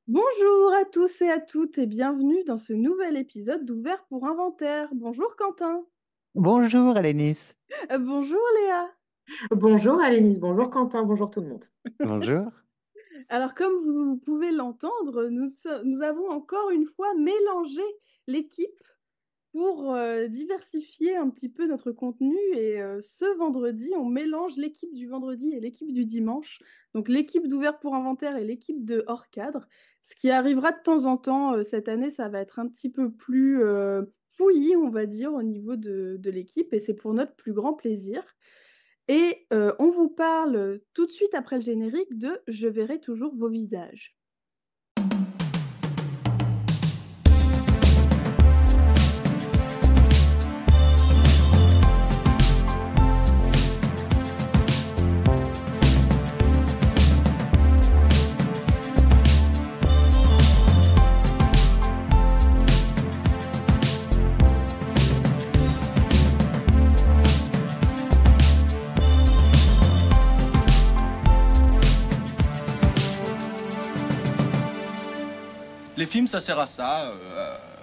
Bonjour à tous et à toutes et bienvenue dans ce nouvel épisode d'Ouvert pour Inventaire. Bonjour Quentin. Bonjour Alénis. Bonjour Léa. Bonjour Alénis, bonjour Quentin, bonjour tout le monde. Bonjour. Alors comme vous pouvez l'entendre, nous avons encore une fois mélangé l'équipe pour diversifier un petit peu notre contenu et ce vendredi, on mélange l'équipe du vendredi et l'équipe du dimanche. Donc l'équipe d'Ouvert pour Inventaire et l'équipe de Hors Cadre. Ce qui arrivera de temps en temps cette année, ça va être un petit peu plus fouillis, on va dire, au niveau de l'équipe et c'est pour notre plus grand plaisir. Et on vous parle tout de suite après le générique de Je verrai toujours vos visages. Les films, ça sert à ça,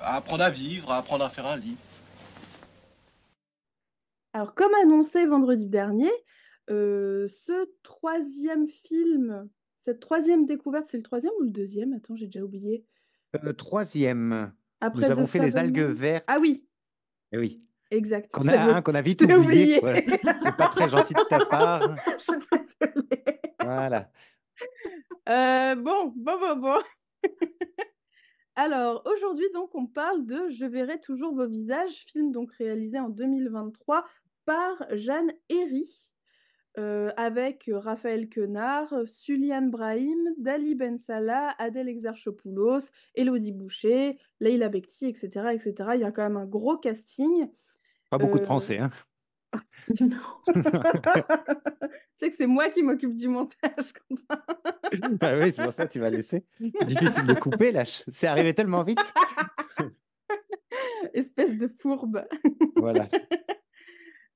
à apprendre à vivre, à apprendre à faire un lit. Alors, comme annoncé vendredi dernier, ce troisième film, cette troisième découverte, c'est le troisième ou le deuxième? Attends, j'ai déjà oublié. Troisième, Après nous avons The fait les algues Fabelmans. Ah vertes. oui, Eh oui, exact. qu'on a, qu'on a Je vite l'ai oublié. oublié. Voilà. C'est pas très gentil de ta part. Je suis désolée. Voilà. Bon. Alors, aujourd'hui, donc, on parle de Je verrai toujours vos visages, film donc réalisé en 2023 par Jeanne Herry. Avec Raphaël Quenard, Suliane Brahim, Dali Ben Salah, Adèle Exarchopoulos, Élodie Boucher, Leila Bekti, etc., etc. Il y a quand même un gros casting. Pas beaucoup de français, hein. C'est que c'est moi qui m'occupe du montage, Quentin. Ah oui, c'est pour ça que tu vas laisser. C'est difficile de couper, là. C'est arrivé tellement vite. Espèce de fourbe. Voilà.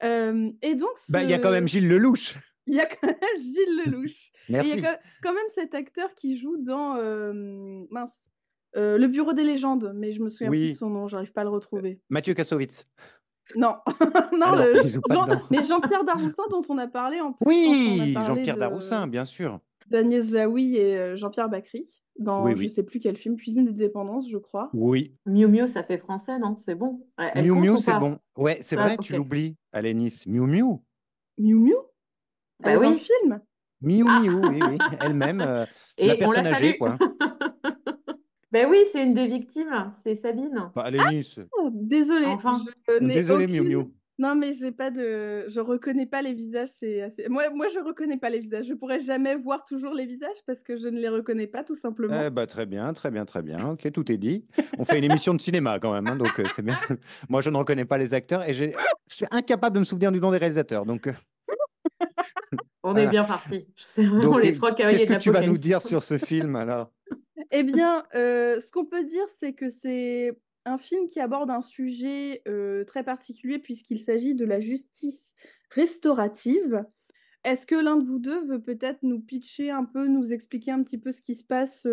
Et donc, Il y a quand même Gilles Lelouch. il y a quand même Gilles Lelouch. Et il y Merci. a quand même cet acteur qui joue dans Le Bureau des légendes, mais je me souviens plus de Oui, son nom, j'arrive pas à le retrouver. Mathieu Kassovitz. Non, non, Ah non, il joue pas dedans. mais Jean-Pierre Daroussin dont on a parlé en plus quand on a Oui, parlé Jean-Pierre Daroussin, bien sûr. d'Agnès Jaoui et Jean-Pierre Bacri dans je Oui. sais plus quel film, Cuisine des dépendances, je crois. Oui. Miu Miu, ça fait français, non? C'est bon. Elle Miu compte Miu, ou c'est pas? bon. Ouais, c'est Ah, vrai, tu ok. l'oublies. Alénis, Miu Miu. Miu Miu? Elle Bah est dans le oui. film? Miu Ah. Miu, oui. Elle-même, la Et on la personne âgée, salue. quoi. Ben oui, c'est une des victimes, c'est Sabine. Bah, Alénis, Oh, désolée, Enfin. je n'ai désolé, Miu aucune. Miu. Non, mais je reconnais pas les visages. C'est assez. Moi, je reconnais pas les visages. Je pourrais jamais voir toujours les visages parce que je ne les reconnais pas, tout simplement. Très bien. Ok, tout est dit. On fait une émission de cinéma quand même, hein, donc c'est bien. Moi, je ne reconnais pas les acteurs et je suis incapable de me souvenir du nom des réalisateurs. Donc, On est voilà. bien parti. C'est vraiment Donc, les trois qu'est-ce cavaliers de que tu vas nous l'Apocalypse. dire sur ce film alors? Eh bien, ce qu'on peut dire, c'est que c'est un film qui aborde un sujet très particulier puisqu'il s'agit de la justice restaurative. Est-ce que l'un de vous deux veut peut-être nous pitcher un peu, nous expliquer un petit peu ce qui se passe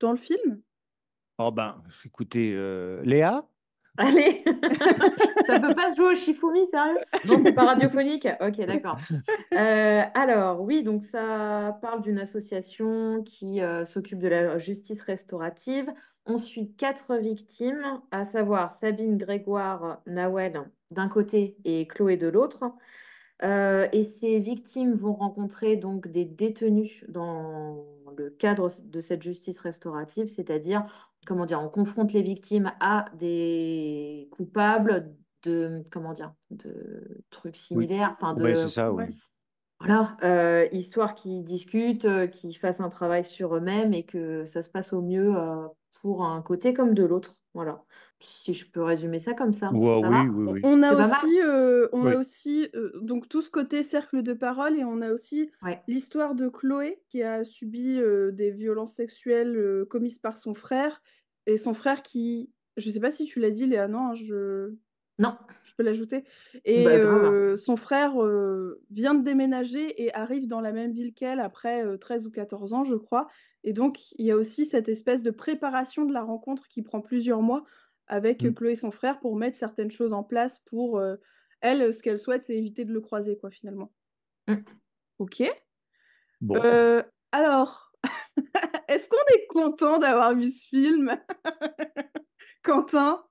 dans le film? Oh ben, écoutez, Léa? Allez, ça peut pas se jouer au Shifumi, sérieux? Non, c'est pas radiophonique. Ok, d'accord. Alors, oui, donc ça parle d'une association qui s'occupe de la justice restaurative. On suit quatre victimes, à savoir Sabine, Grégoire, Nawel d'un côté et Chloé de l'autre. Et ces victimes vont rencontrer donc des détenus dans le cadre de cette justice restaurative, c'est-à-dire, comment dire, on confronte les victimes à des coupables de, comment dire, de trucs Oui. similaires, enfin Ouais, c'est de, ça, Ouais. oui. voilà, histoire qu'ils discutent, qu'ils fassent un travail sur eux-mêmes et que ça se passe au mieux pour un côté comme de l'autre. Voilà. Si je peux résumer ça comme ça, Ouais, ça oui, va? oui, oui. On a C'est pas mal? aussi, Oui. donc tout ce côté cercle de parole et on a aussi Ouais. l'histoire de Chloé qui a subi des violences sexuelles commises par son frère et son frère qui, je sais pas si tu l'as dit Léa, non, hein, Non. je peux l'ajouter. Et Bah, grave. son frère vient de déménager et arrive dans la même ville qu'elle après 13 ou 14 ans, je crois. Et donc, il y a aussi cette espèce de préparation de la rencontre qui prend plusieurs mois avec Mm. Chloé et son frère pour mettre certaines choses en place pour elle, ce qu'elle souhaite, c'est éviter de le croiser, quoi, finalement. Mm. Ok. Bon, Alors, est-ce qu'on est content d'avoir vu ce film, Quentin?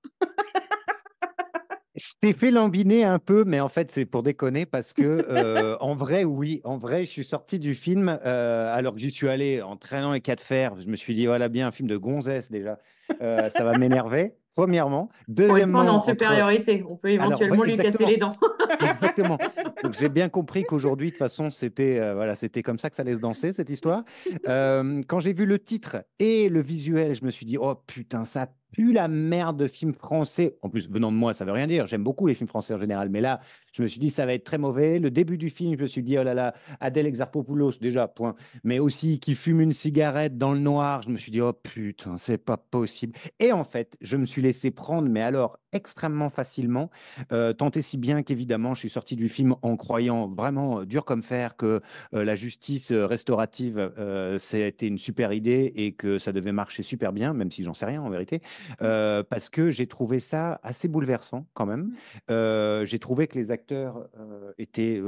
je t'ai fait lambiner un peu, mais en fait, c'est pour déconner parce que, en vrai, oui, en vrai, je suis sorti du film alors que j'y suis allé en traînant les 4 fers. Je me suis dit, voilà, bien un film de gonzesse déjà. Ça va m'énerver, premièrement. Pour une fois, on est en Deuxièmement, supériorité. On peut Alors, ouais, éventuellement lui casser exactement. les dents. Exactement. Donc j'ai bien compris qu'aujourd'hui, de toute façon, c'était voilà, c'était comme ça que ça allait se danser, cette histoire. Quand j'ai vu le titre et le visuel, je me suis dit, oh putain, ça pue la merde de film français. En plus, venant de moi, ça veut rien dire. J'aime beaucoup les films français en général. Mais là, je me suis dit, ça va être très mauvais. Le début du film, je me suis dit, oh là là, Adèle Exarchopoulos, déjà, point. Mais aussi qui fume une cigarette dans le noir. Je me suis dit, oh putain, c'est pas possible. Et en fait, je me suis laissé prendre, mais alors extrêmement facilement. Tant et si bien qu'évidemment, je suis sorti du film en croyant vraiment dur comme fer que la justice restaurative, c'était une super idée et que ça devait marcher super bien, même si j'en sais rien en vérité, parce que j'ai trouvé ça assez bouleversant quand même. J'ai trouvé que les acteurs étaient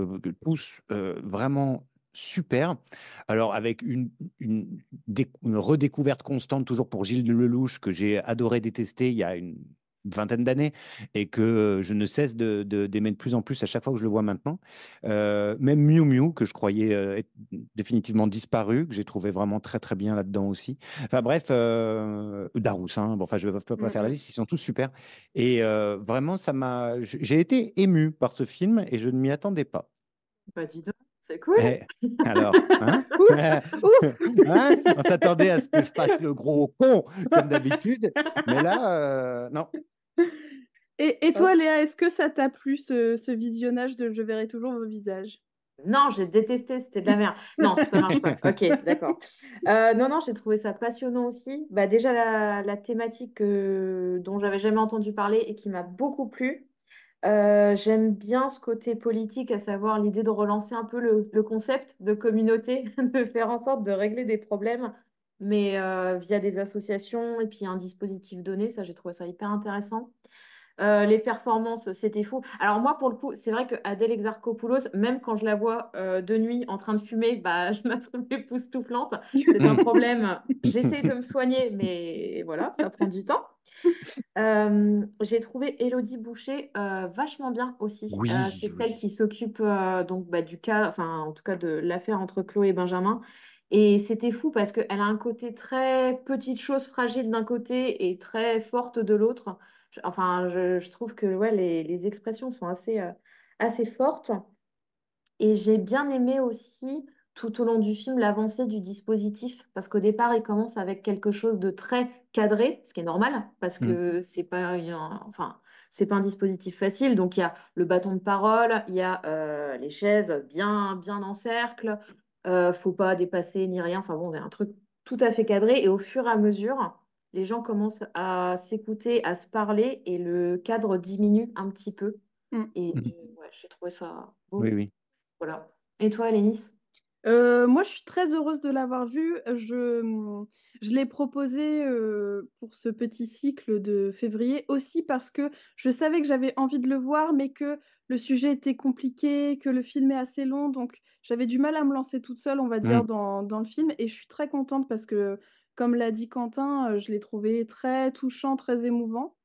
tous vraiment super. Alors, avec une redécouverte constante, toujours pour Gilles Lelouch, que j'ai adoré détester il y a une vingtaine d'années et que je ne cesse d'aimer de plus en plus à chaque fois que je le vois maintenant. Même Miu Miu, que je croyais être définitivement disparu, que j'ai trouvé vraiment très très bien là-dedans aussi. Enfin bref, Daroussin, bon, enfin je ne vais pas faire la liste, ils sont tous super. Et vraiment, j'ai été ému par ce film et je ne m'y attendais pas. Bah, dis donc, c'est cool. Eh, alors, hein? Hein? On s'attendait à ce que je fasse le gros con, comme d'habitude, mais là, non. Et Hop. toi, Léa, est-ce que ça t'a plu ce visionnage de Je verrai toujours vos visages? Non, j'ai détesté, c'était de la merde. Non, ça marche pas. Ok, d'accord. Non, non, j'ai trouvé ça passionnant aussi. Bah, déjà, la thématique dont j'avais jamais entendu parler et qui m'a beaucoup plu. J'aime bien ce côté politique, à savoir l'idée de relancer un peu le concept de communauté, de faire en sorte de régler des problèmes, mais via des associations et puis un dispositif donné. Ça, j'ai trouvé ça hyper intéressant. Les performances, c'était fou. Alors moi, pour le coup, c'est vrai que Adèle Exarchopoulos, même quand je la vois de nuit en train de fumer, bah, je la trouve époustouflante. C'est un problème. J'essaie de me soigner, mais voilà, ça prend du temps. J'ai trouvé Élodie Boucher vachement bien aussi. Oui, C'est celle oui. qui s'occupe donc du cas, enfin en tout cas de l'affaire entre Chloé et Benjamin. Et c'était fou parce qu'elle a un côté très petite chose fragile d'un côté et très forte de l'autre. Enfin, je trouve que ouais, les expressions sont assez fortes. Et j'ai bien aimé aussi, tout au long du film, l'avancée du dispositif, parce qu'au départ, il commence avec quelque chose de très cadré, ce qui est normal, parce Mm. que enfin, c'est pas un dispositif facile. Donc, il y a le bâton de parole, il y a les chaises bien, bien en cercle, faut pas dépasser ni rien. Enfin bon, il y a un truc tout à fait cadré. Et au fur et à mesure, les gens commencent à s'écouter, à se parler, et le cadre diminue un petit peu. Mm. Et Mm. ouais, j'ai trouvé ça Oui, beau. oui. Voilà. Et toi, Lénis? Moi, je suis très heureuse de l'avoir vu. Je l'ai proposé pour ce petit cycle de février aussi parce que je savais que j'avais envie de le voir, mais que le sujet était compliqué, que le film est assez long, donc j'avais du mal à me lancer toute seule, on va dire, Mm. dans le film. Et je suis très contente parce que, comme l'a dit Quentin, je l'ai trouvé très touchant, très émouvant.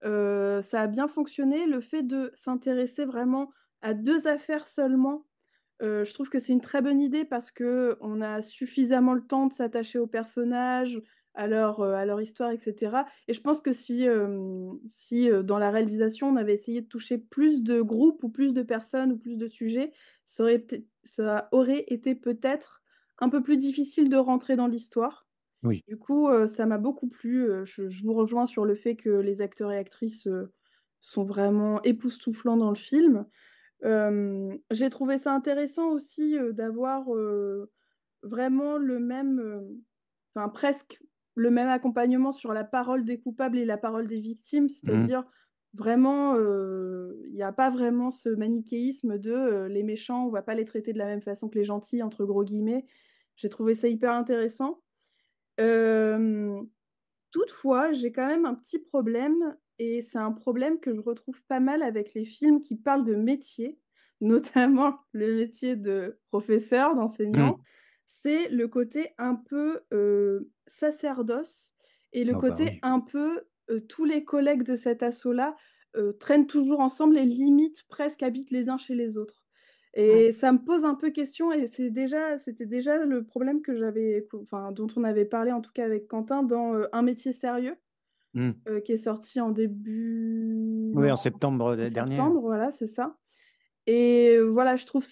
Ça a bien fonctionné. Le fait de s'intéresser vraiment à deux affaires seulement, je trouve que c'est une très bonne idée parce que on a suffisamment le temps de s'attacher aux personnages, à leur histoire, etc. Et je pense que si dans la réalisation, on avait essayé de toucher plus de groupes ou plus de personnes ou plus de sujets, ça aurait été peut-être un peu plus difficile de rentrer dans l'histoire. Oui. Du coup, ça m'a beaucoup plu. Je vous rejoins sur le fait que les acteurs et actrices sont vraiment époustouflants dans le film. J'ai trouvé ça intéressant aussi d'avoir vraiment enfin presque le même accompagnement sur la parole des coupables et la parole des victimes, Mm. c'est-à-dire vraiment, il n'y a pas vraiment ce manichéisme de les méchants, on va pas les traiter de la même façon que les gentils, entre gros guillemets. J'ai trouvé ça hyper intéressant. Hem, toutefois, j'ai quand même un petit problème et c'est un problème que je retrouve pas mal avec les films qui parlent de métier, notamment le métier de professeur, Mmh. d'enseignant. C'est le côté un peu, sacerdoce et le Oh bah côté oui. un peu, tous les collègues de cet assaut-là, traînent toujours ensemble et limite presque habitent les uns chez les autres. Ouais. Et ça me pose un peu question et c'était déjà le problème que j'avais enfin, dont on avait parlé en tout cas avec Quentin dans, Un métier sérieux, Mmh. qui est sorti en début Oui, non, en septembre en dernier. septembre, voilà, c'est ça. Et voilà, je trouve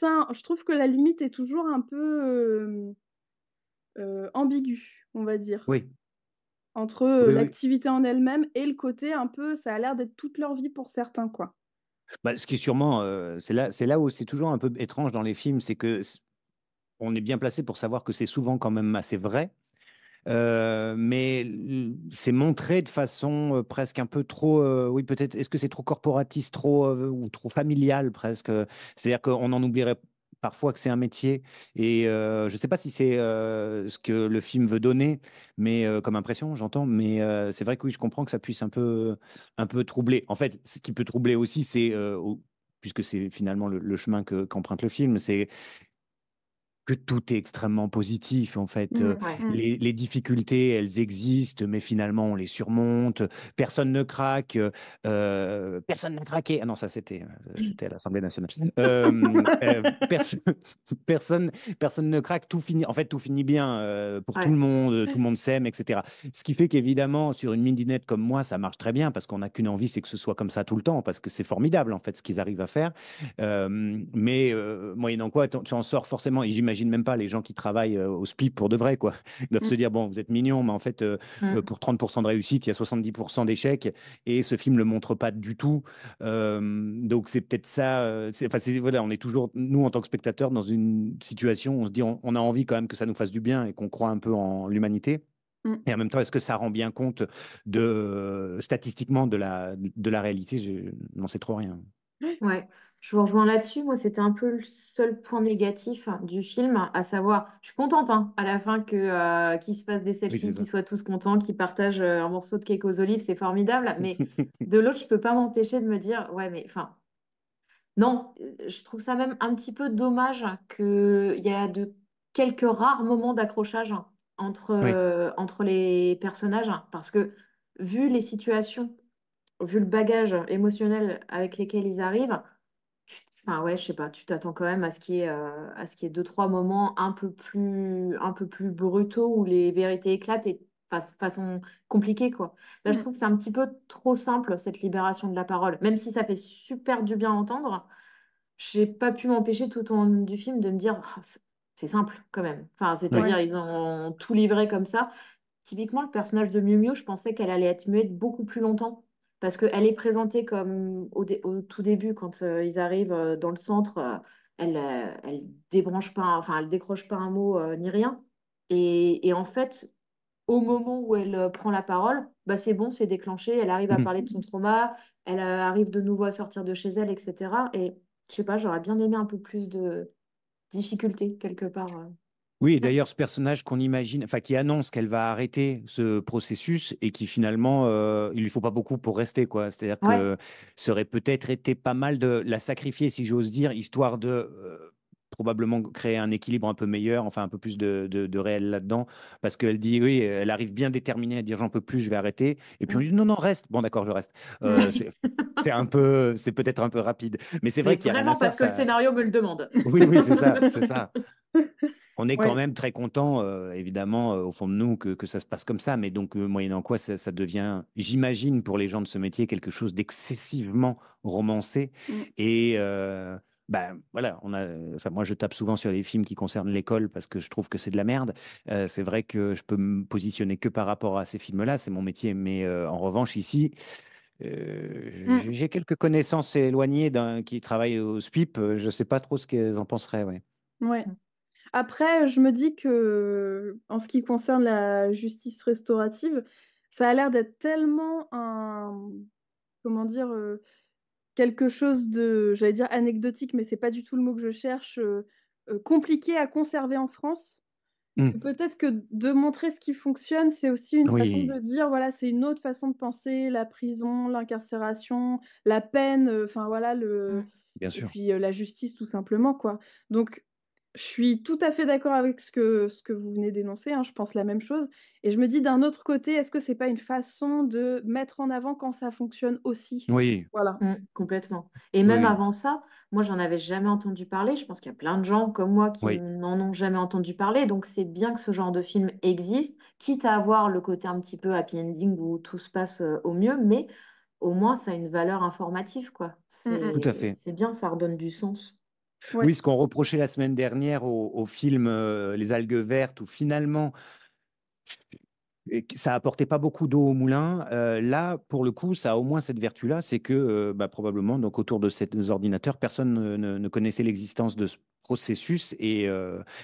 que la limite est toujours un peu, ambiguë, on va dire, Oui, entre, oui, oui. l'activité en elle-même et le côté un peu ça a l'air d'être toute leur vie pour certains, quoi. Bah, ce qui est sûrement, c'est là où c'est toujours un peu étrange dans les films, c'est que on est bien placé pour savoir que c'est souvent quand même assez vrai. Mais c'est montré de façon presque un peu trop, oui, peut-être, est-ce que c'est trop corporatiste, trop ou trop familial presque? C'est-à-dire qu'on en oublierait parfois que c'est un métier. Et je ne sais pas si c'est ce que le film veut donner, mais comme impression, j'entends. Mais c'est vrai que oui, je comprends que ça puisse un peu troubler. En fait, ce qui peut troubler aussi, c'est puisque c'est finalement le chemin qu'emprunte le film, c'est que tout est extrêmement positif en fait. Mmh, Ouais. mmh. Les difficultés, elles existent, mais finalement on les surmonte. Personne ne craque. Personne n'a craqué. Ah non, ça c'était à l'Assemblée nationale. Personne, personne, personne ne craque. Tout finit. En fait, tout finit bien pour tout Ouais. le monde. Tout le monde s'aime, etc. Ce qui fait qu'évidemment sur une midinette comme moi, ça marche très bien parce qu'on n'a qu'une envie, c'est que ce soit comme ça tout le temps, parce que c'est formidable en fait ce qu'ils arrivent à faire. Mais moyennant quoi, tu en sors forcément, et j'imagine même pas les gens qui travaillent au SPIP pour de vrai, quoi. Ils doivent se Mmh. dire, bon, vous êtes mignons, mais en fait, Mm. pour 30% de réussite, il y a 70% d'échecs, et ce film le montre pas du tout. Donc c'est peut-être ça, enfin, voilà, on est toujours, nous, en tant que spectateurs, dans une situation où on se dit, on a envie quand même que ça nous fasse du bien et qu'on croit un peu en l'humanité. Mmh. Et en même temps, est-ce que ça rend bien compte statistiquement de la réalité? Je n'en sais trop rien. Ouais, je vous rejoins là-dessus. Moi, c'était un peu le seul point négatif du film, à savoir, je suis contente hein, à la fin qu'ils se fassent des Oui, c'est selfies, qu'ils ça. soient tous contents, qu'ils partagent un morceau de cake aux olives, c'est formidable. Mais de l'autre, je peux pas m'empêcher de me dire, ouais, mais enfin, non, je trouve ça même un petit peu dommage qu'il y a de quelques rares moments d'accrochage Oui. entre les personnages, parce que vu les situations, vu le bagage émotionnel avec lesquels ils arrivent, enfin ouais, je sais pas, tu t'attends quand même à ce qu'il y ait deux, trois moments un peu plus brutaux où les vérités éclatent et façon compliquée, quoi. Là, je Mmh. trouve que c'est un petit peu trop simple, cette libération de la parole. Même si ça fait super du bien à entendre, j'ai pas pu m'empêcher tout au long du film de me dire, ah, c'est simple quand même. Enfin, Oui. c'est-à-dire, ils ont tout livré comme ça. Typiquement, le personnage de Miu Miu, je pensais qu'elle allait être muette beaucoup plus longtemps. Parce qu'elle est présentée comme au tout début, quand ils arrivent dans le centre, elle débranche pas, enfin, elle décroche pas un mot ni rien. Et en fait, au moment où elle prend la parole, bah, c'est bon, c'est déclenché. Elle arrive à Mhm. parler de son trauma, elle arrive de nouveau à sortir de chez elle, etc. Et je sais pas, j'aurais bien aimé un peu plus de difficulté quelque part. Oui, et d'ailleurs, ce personnage qu'on imagine, enfin, qui annonce qu'elle va arrêter ce processus et qui finalement, il lui faut pas beaucoup pour rester, quoi. C'est-à-dire Ouais. que ça aurait peut-être été pas mal de la sacrifier, si j'ose dire, histoire de probablement créer un équilibre un peu meilleur, enfin un peu plus de réel là-dedans, parce qu'elle dit, oui, elle arrive bien déterminée à dire j'en peux plus, je vais arrêter. Et puis on lui dit non, non, reste. Bon, d'accord, je reste. Euh, Ouais. c'est c'est peut-être un peu rapide, mais c'est Mais vrai qu'il y a rien à vraiment faire, parce que le ça. scénario me le demande. Oui, oui, c'est ça, c'est ça. On est quand Ouais. même très content, évidemment, au fond de nous, que ça se passe comme ça. Mais donc, moyennant quoi, ça devient, j'imagine, pour les gens de ce métier, quelque chose d'excessivement romancé. Mmh. Et ben, voilà, enfin, moi, je tape souvent sur les films qui concernent l'école parce que je trouve que c'est de la merde. C'est vrai que je peux me positionner que par rapport à ces films-là, c'est mon métier. Mais en revanche, ici, Mmh. j'ai quelques connaissances éloignées qui travaillent au SPIP. Je ne sais pas trop ce qu'elles en penseraient. Ouais. Ouais. Après, je me dis que, en ce qui concerne la justice restaurative, ça a l'air d'être tellement un comment dire? Quelque chose de j'allais dire anecdotique, mais c'est pas du tout le mot que je cherche, compliqué à conserver en France, Mmh. Peut-être que de montrer ce qui fonctionne, c'est aussi une façon de Oui, dire, voilà, c'est une autre façon de penser la prison, l'incarcération, la peine, enfin voilà Mm. le bien et sûr. puis, la justice tout simplement, quoi. Donc je suis tout à fait d'accord avec ce que vous venez d'énoncer, hein, je pense la même chose et je me dis d'un autre côté, est-ce que c'est pas une façon de mettre en avant quand ça fonctionne aussi? Oui, Voilà. Complètement. Et oui, même oui, avant ça, moi, j'en avais jamais entendu parler. Je pense qu'il y a plein de gens comme moi qui oui. n'en ont jamais entendu parler. Donc, c'est bien que ce genre de film existe, quitte à avoir le côté un petit peu happy ending où tout se passe au mieux, mais au moins, ça a une valeur informative, quoi. Mmh mh. Tout à fait. C'est bien, ça redonne du sens. Ouais. Oui, ce qu'on reprochait la semaine dernière au film Les algues vertes, où finalement, ça apportait pas beaucoup d'eau au moulin. Là, pour le coup, ça a au moins cette vertu-là, c'est que probablement, donc autour de ces ordinateurs, personne ne connaissait l'existence de ce processus et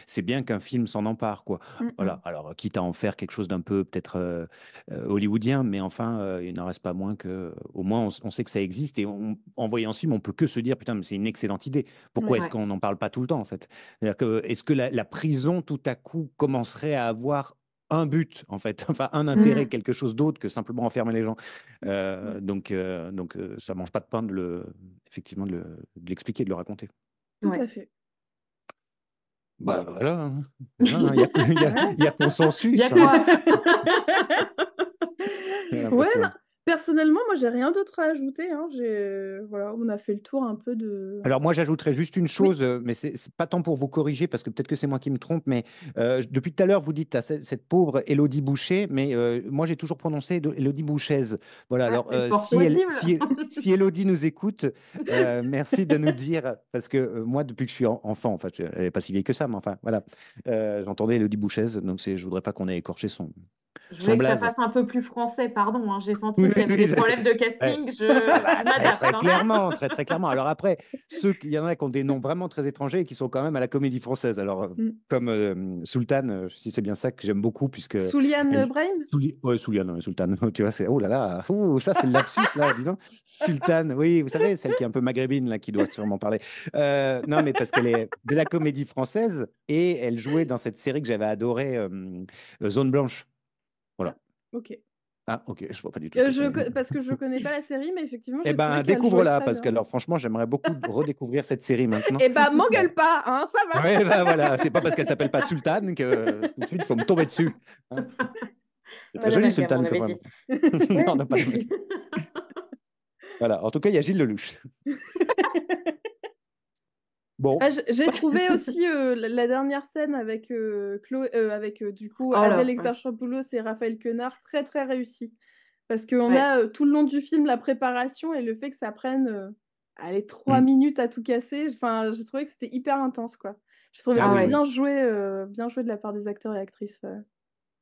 c'est bien qu'un film s'en empare, quoi. Mmh mh. Voilà. Alors, quitte à en faire quelque chose d'un peu peut-être hollywoodien, mais enfin, il n'en reste pas moins que, au moins, on sait que ça existe et en voyant ce film, on peut que se dire, putain, mais c'est une excellente idée. Pourquoi Ouais. est-ce Ouais. qu'on n'en parle pas tout le temps, en fait? C'est-à-dire que, est-ce que la prison, tout à coup, commencerait à avoir un but, en fait, enfin un intérêt, Mm. quelque chose d'autre que simplement enfermer les gens. Ouais. Ça mange pas de pain effectivement de l'expliquer, de le raconter. Tout à Ouais. fait. Bah voilà, hein. Voilà, hein. Ouais. Il y a Il y a consensus, hein, quoi? j'ai Ouais, non, l'impression. personnellement, moi, j'ai rien d'autre à ajouter, hein. Voilà, on a fait le tour un peu de Alors moi, j'ajouterais juste une oui, chose, mais c'est pas tant pour vous corriger, parce que peut-être que c'est moi qui me trompe, mais depuis tout à l'heure, vous dites à cette pauvre Élodie Boucher, mais moi, j'ai toujours prononcé Élodie Bouchaise. Voilà, Ah, alors c'est fort possible. si Élodie nous écoute, merci de nous dire, parce que moi, depuis que je suis enfant, enfin, elle n'est pas si vieille que ça, mais enfin, voilà, j'entendais Élodie Bouchaise, donc je voudrais pas qu'on ait écorché Je son voulais que ça blaze. fasse un peu plus français, pardon, hein. J'ai Oui, senti qu'il y avait oui, des problèmes de ouais. casting. Ah bah, Je très, m'adapte, très hein. clairement, très, très clairement. Alors après, il y en a qui ont des noms vraiment très étrangers et qui sont quand même à la Comédie Française. Alors, mmh. comme Sultan, si c'est bien ça que j'aime beaucoup, puisque Souliane Brahim? Ouais, Sultan, ouais, Sultan. Tu vois, c'est oh là là, ouh, ça c'est le lapsus là, dis donc. Sultan, oui, vous savez, celle qui est un peu maghrébine là, qui doit sûrement parler. Non, mais parce qu'elle est de la Comédie Française et elle jouait dans cette série que j'avais adorée, Zone Blanche. Voilà. OK. Ah, ok, je vois pas du tout ce que c'est. Parce que je connais pas la série, mais effectivement, Eh j'ai trouvé ben, qu'elle jouait découvre-la, très parce que bien. alors franchement, j'aimerais beaucoup redécouvrir cette série maintenant. Eh ben, m'engueule pas, hein, ça va. Ouais, bah voilà, c'est pas parce qu'elle s'appelle pas Sultan que tout de suite, il faut me tomber dessus, hein. C'est très Pas joli, d'amalgame, Sultan, on quand avait même. dit. Non, non, pas de mal. Voilà, en tout cas, il y a Gilles Lelouch. Bon, Ah, j'ai trouvé aussi, la dernière scène avec, du coup, Oh Adèle là, ouais. Exarchopoulos et Raphaël Quenard, très, très réussie. Parce qu'on Ouais. a, tout le long du film la préparation et le fait que ça prenne, allez 3 mm. minutes à tout casser, enfin, j'ai trouvé que c'était hyper intense, quoi. J'ai trouvé Ah ça Ah oui, ouais. oui. bien joué de la part des acteurs et actrices,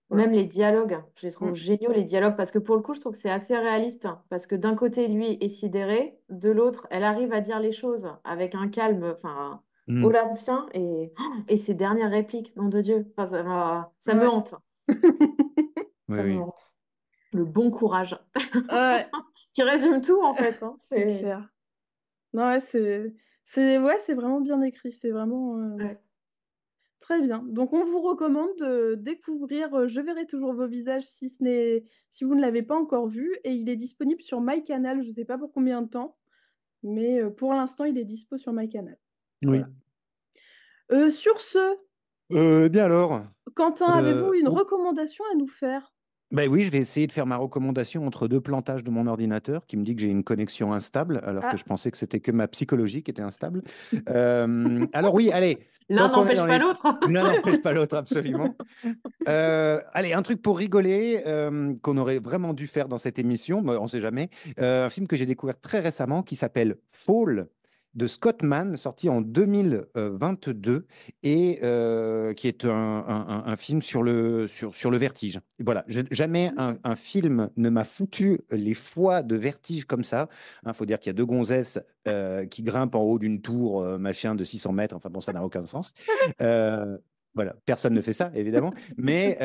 voilà. Même les dialogues, je les trouve Mmh. géniaux, les dialogues, parce que pour le coup, je trouve que c'est assez réaliste. Parce que d'un côté, lui est sidéré, de l'autre, elle arrive à dire les choses avec un calme, enfin, Mm. olympien, et ses dernières répliques, nom de Dieu, enfin, ça me Ouais. hante, Oui, ça me oui. hante. Le bon courage, Ouais, qui résume tout, en fait, hein. c'est clair. Non, ouais, c'est vraiment bien écrit, c'est vraiment, Ouais. très bien. Donc on vous recommande de découvrir, Je verrai toujours vos visages si vous ne l'avez pas encore vu et il est disponible sur MyCanal, je ne sais pas pour combien de temps, mais pour l'instant, il est dispo sur MyCanal. Voilà. Oui. Sur ce, Eh bien alors, Quentin, avez-vous une oui. recommandation à nous faire? Ben oui, je vais essayer de faire ma recommandation entre deux plantages de mon ordinateur qui me dit que j'ai une connexion instable, alors que Ah, je pensais que c'était que ma psychologie qui était instable. Alors oui, allez, L'un tant qu'on est n'empêche dans pas les... l'autre. L'un n'empêche pas l'autre, absolument. Allez, un truc pour rigoler, qu'on aurait vraiment dû faire dans cette émission, mais on ne sait jamais. Un film que j'ai découvert très récemment qui s'appelle Fall de Scott Mann, sorti en 2022 et qui est un film sur le vertige. Voilà, jamais un film ne m'a foutu les foies de vertige comme ça. Il faut dire qu'il y a deux gonzesses qui grimpent en haut d'une tour, machin, de 600 mètres. Enfin bon, ça n'a aucun sens. Voilà, personne ne fait ça, évidemment. Mais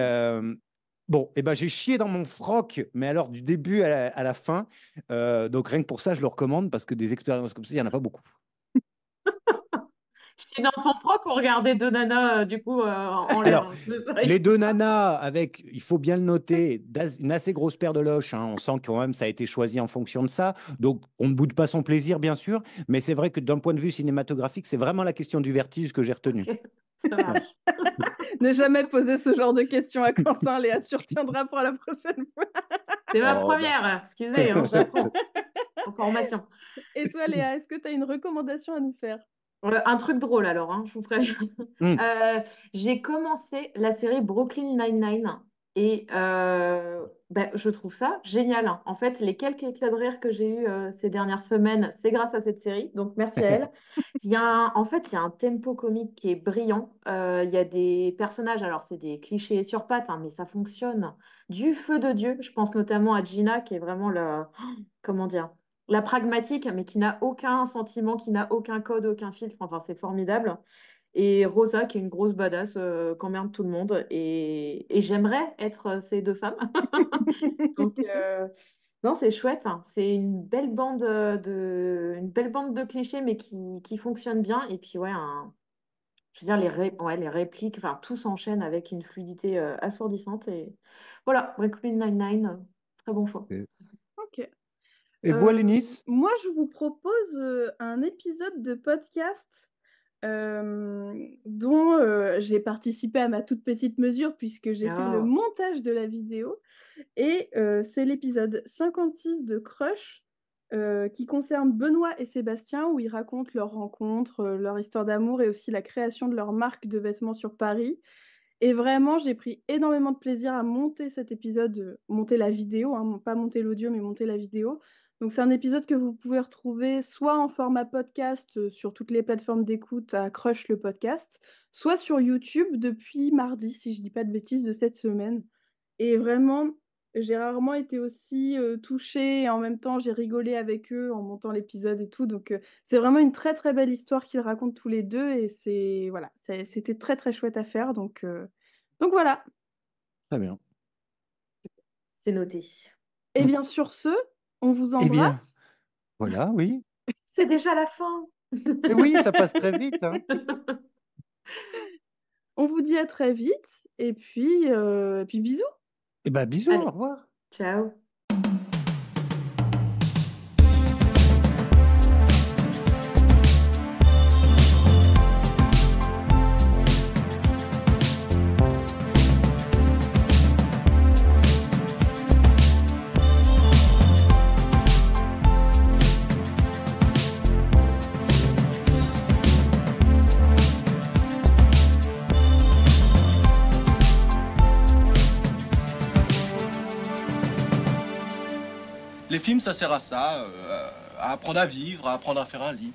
bon, eh ben, j'ai chié dans mon froc, mais alors du début à la fin. Donc rien que pour ça, je le recommande parce que des expériences comme ça, il n'y en a pas beaucoup. J'étais dans son proc, on regardait deux nanas, du coup, en l'air. Alors, les deux nanas, avec, il faut bien le noter, une assez grosse paire de loches. Hein. On sent quand même ça a été choisi en fonction de ça. Donc, on ne boude pas son plaisir, bien sûr. Mais c'est vrai que d'un point de vue cinématographique, c'est vraiment la question du vertige que j'ai retenue. Ok, ça marche. Ne jamais poser ce genre de questions à Quentin, Léa, tu retiendras pour la prochaine fois. C'est ma Oh, première, excusez, hein, j'apprends. En formation. Et toi, Léa, est-ce que tu as une recommandation à nous faire? Un truc drôle alors, hein, je vous préviens. Hmm. J'ai commencé la série Brooklyn Nine-Nine et je trouve ça génial. Hein. En fait, les quelques éclats de rire que j'ai eus ces dernières semaines, c'est grâce à cette série, donc merci à elle. En fait, il y a un tempo comique qui est brillant. Il y a des personnages, alors c'est des clichés sur pattes, hein, mais ça fonctionne du feu de Dieu. Je pense notamment à Gina, qui est vraiment comment dire, la pragmatique, mais qui n'a aucun sentiment, qui n'a aucun code, aucun filtre. Enfin, c'est formidable. Et Rosa, qui est une grosse badass, qu'emmerde tout le monde. Et j'aimerais être ces deux femmes. Donc, non, c'est chouette. Hein. C'est une belle bande de clichés, mais qui fonctionne bien. Et puis, ouais, je veux dire, les répliques, enfin, tout s'enchaîne avec une fluidité assourdissante. Et voilà, Brooklyn Nine-Nine, très bon choix. Ok. Et vous, Alénis? Moi, je vous propose un épisode de podcast dont j'ai participé à ma toute petite mesure puisque j'ai fait le Oh. montage de la vidéo. Et c'est l'épisode 56 de Crush qui concerne Benoît et Sébastien, où ils racontent leur rencontre, leur histoire d'amour et aussi la création de leur marque de vêtements sur Paris. Et vraiment, j'ai pris énormément de plaisir à monter cet épisode, monter la vidéo, hein, pas monter l'audio, mais monter la vidéo. Donc c'est un épisode que vous pouvez retrouver soit en format podcast sur toutes les plateformes d'écoute à Crush le podcast, soit sur YouTube depuis mardi, si je dis pas de bêtises, de cette semaine. Et vraiment, j'ai rarement été aussi touchée et en même temps j'ai rigolé avec eux en montant l'épisode et tout. Donc c'est vraiment une très très belle histoire qu'ils racontent tous les deux et c'était très très chouette à faire. Donc voilà. Très bien. C'est noté. Et bien sur ce, on vous Eh bien, embrasse. voilà, oui. C'est déjà la fin. Et oui, ça passe très vite. Hein. On vous dit à très vite et puis bisous. Eh bien, bisous, Allez. au revoir. Ciao. Les films, ça sert à ça, à apprendre à vivre, à apprendre à faire un lit.